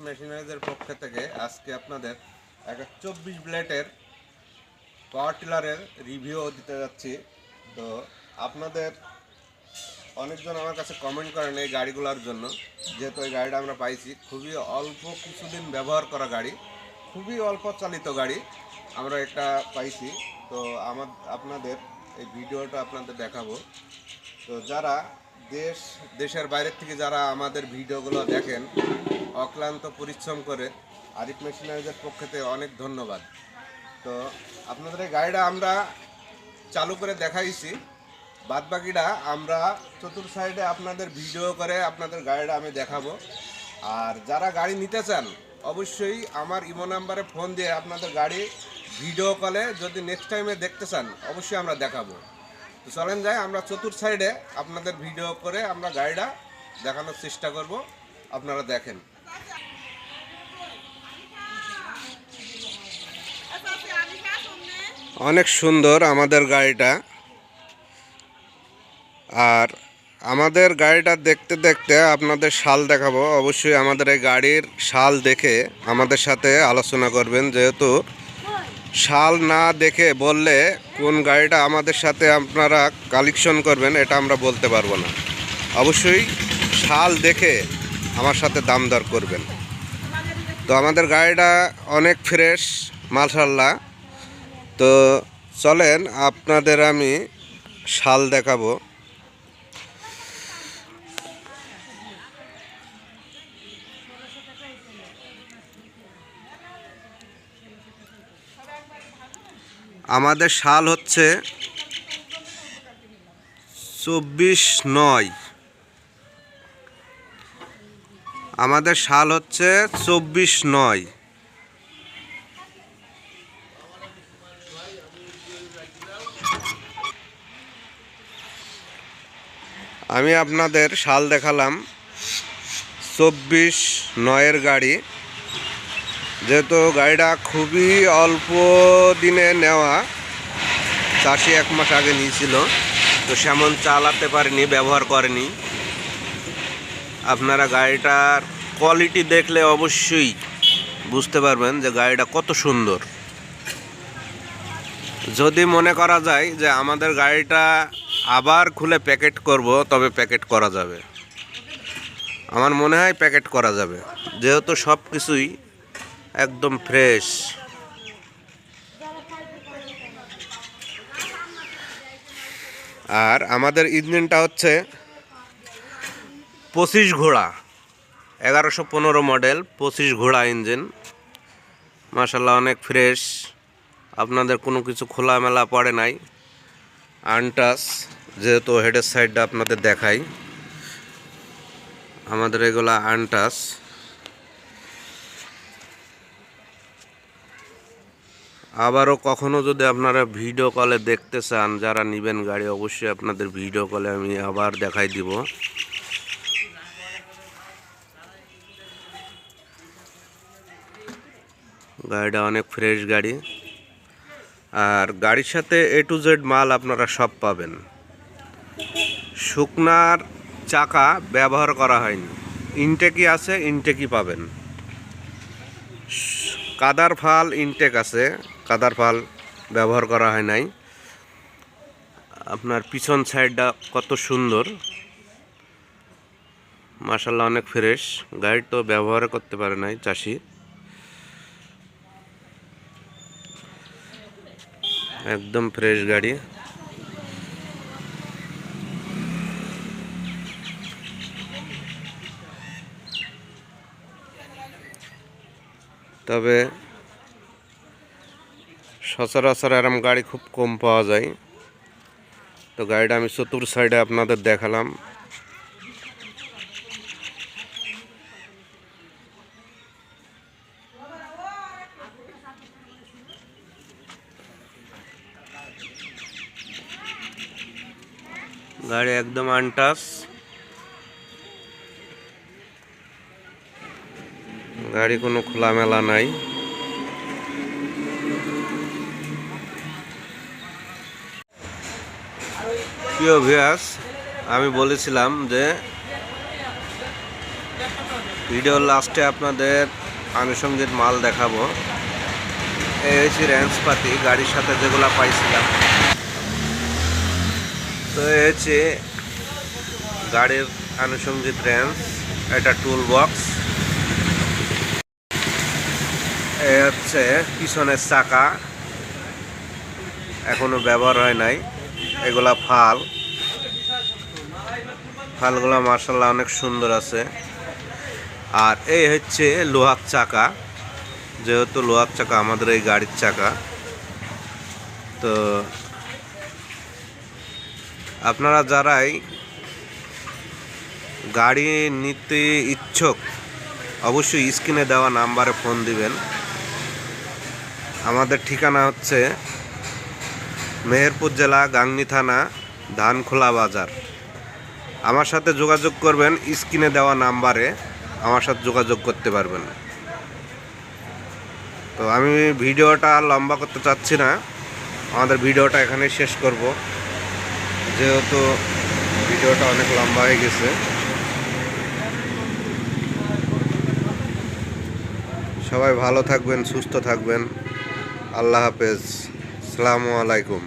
মেশিনারিজের পক্ষ থেকে আজকে আপনাদের একটা 24 ব্লেডের পাওয়ার টিলারের রিভিউ দিতে যাচ্ছি। তো আপনাদের অনেকজন আমার কাছে কমেন্ট করেন এই গাড়িগুলোর জন্য, যেহেতু এই গাড়িটা আমরা পাইছি খুবই অল্প কিছুদিন ব্যবহার করা গাড়ি, খুবই অল্প চালিত গাড়ি আমরা একটা পাইছি। তো আপনাদের এই ভিডিওটা আপনাদের দেখাবো। তো যারা দেশের বাইরের থেকে যারা আমাদের ভিডিওগুলো দেখেন অক্লান্ত পরিশ্রম করে, আরিফ মেশিনারিজের পক্ষ থেকে অনেক ধন্যবাদ। তো আপনাদের এই গাড়িটা আমরা চালু করে দেখাইছি, বাদবাকিটা আমরা চতুর্থ সাইডে আপনাদের ভিডিও করে আপনাদের গাড়িটা আমি দেখাবো। আর যারা গাড়ি নিতে চান অবশ্যই আমার ইমো নাম্বারে ফোন দিয়ে আপনাদের গাড়ি ভিডিও কলে যদি নেক্সট টাইমে দেখতে চান অবশ্যই আমরা দেখাবো। তো চলেন যাই, আমরা চতুর্থ সাইডে আপনাদের ভিডিও করে আমরা গাড়িটা দেখানোর চেষ্টা করব, আপনারা দেখেন। অনেক সুন্দর আমাদের গাড়িটা। আর আমাদের গাড়িটা দেখতে দেখতে আপনাদের শাল দেখাবো। অবশ্যই আমাদের এই গাড়ির শাল দেখে আমাদের সাথে আলোচনা করবেন, যেহেতু শাল না দেখে বললে কোন গাড়িটা আমাদের সাথে আপনারা কালেকশন করবেন এটা আমরা বলতে পারবো না। অবশ্যই শাল দেখে আমার সাথে দাম দর করবেন। তো আমাদের গাড়িটা অনেক ফ্রেশ মাশাআল্লাহ। তো চলেন আপনাদের আমি শাল দেখাবো। আমাদের শাল হচ্ছে 24/9। আমাদের শাল হচ্ছে 24/9। আমি আপনাদের শাল দেখালাম 24/9-এর গাড়ি। যেহেতু গাড়িটা খুবই অল্প দিনে নেওয়া, চাষি 1 মাস আগে নিয়েছিল, তো সেমন চালাতে পারেনি, ব্যবহার করেনি। আপনারা গাড়িটার কোয়ালিটি দেখলে অবশ্যই বুঝতে পারবেন যে গাড়িটা কত সুন্দর। যদি মনে করা যায় যে আমাদের গাড়িটা আবার খুলে প্যাকেট করব, তবে প্যাকেট করা যাবে। আমার মনে হয় প্যাকেট করা যাবে, যেহেতু সব কিছুই একদম ফ্রেশ। আর আমাদের ইঞ্জিনটা হচ্ছে 25 ঘোড়া, 1115 মডেল, 25 ঘোড়া ইঞ্জিন। মাশাআল্লাহ অনেক ফ্রেশ, আপনাদের কোনো কিছু খোলামেলা পড়ে নাই, আনটাচ। যেহেতু হেডের সাইডটা আপনাদের দেখাই, আমাদের এগুলা আনটাচ। আবারও কখনো যদি আপনারা ভিডিও কলে দেখতে চান, যারা নেবেন গাড়ি, অবশ্যই আপনাদের ভিডিও কলে আমি আবার দেখাই দিব। গাড়িটা অনেক ফ্রেশ গাড়ি। আর গাড়ির সাথে A to Z মাল আপনারা সব পাবেন। শুকনার চাকা ব্যবহার করা হয়নি, ইনটেকই আছে, ইনটেকই পাবেন। কাদার ফাল ইনটেক আছে, কাদার ফাল ব্যবহার করা হয় নাই। আপনার পিছন সাইডটা কত সুন্দর, মাশাআল্লাহ অনেক ফ্রেশ। গাড়ি তো ব্যবহার করতে পারে নাই চাষি, একদম ফ্রেশ গাড়ি। তবে সচরাচর এরম গাড়ি খুব কম পাওয়া যায়। তো গাড়িটা আমি চতুর সাইডে আপনাদের দেখালাম। গাড়ি একদম আনটাচ, গাড়ি কোনো খোলামেলা নাই। প্রিয় ভিউয়ার্স, আমি বলেছিলাম যে ভিডিওর লাস্টে আপনাদের আনুষঙ্গিক মাল দেখাবো। এই হচ্ছে রেঞ্জপাতি, গাড়ির সাথে যেগুলো পাইছিলাম। তো এই হচ্ছে গাড়ির আনুষঙ্গিক রেঞ্জ, এটা টুল বক্স। এই হচ্ছে পিছনের চাকা, এখনো ব্যবহার হয় নাই। এগুলা ফালগুলো মার্শাল্লাহ অনেক সুন্দর আছে। আর এই হচ্ছে লোহার চাকা, যেহেতু লোহার চাকা আমাদের এই গাড়ির চাকা। তো আপনারা যারাই গাড়ি নিতে ইচ্ছুক অবশ্যই স্ক্রিনে দেওয়া নাম্বারে ফোন দিবেন। আমাদের ঠিকানা হচ্ছে মেহেরপুর জেলা, গাংনী থানা, ধানখোলা বাজার। আমার সাথে যোগাযোগ করবেন, স্ক্রিনে দেওয়া নাম্বারে আমার সাথে যোগাযোগ করতে পারবেন। তো আমি ভিডিওটা লম্বা করতে চাচ্ছি না, আমাদের ভিডিওটা এখানে শেষ করব, যেহেতু ভিডিওটা অনেক লম্বা হয়ে গেছে। সবাই ভালো থাকবেন, সুস্থ থাকবেন। আল্লাহ হাফেজ, আসসালামু আলাইকুম।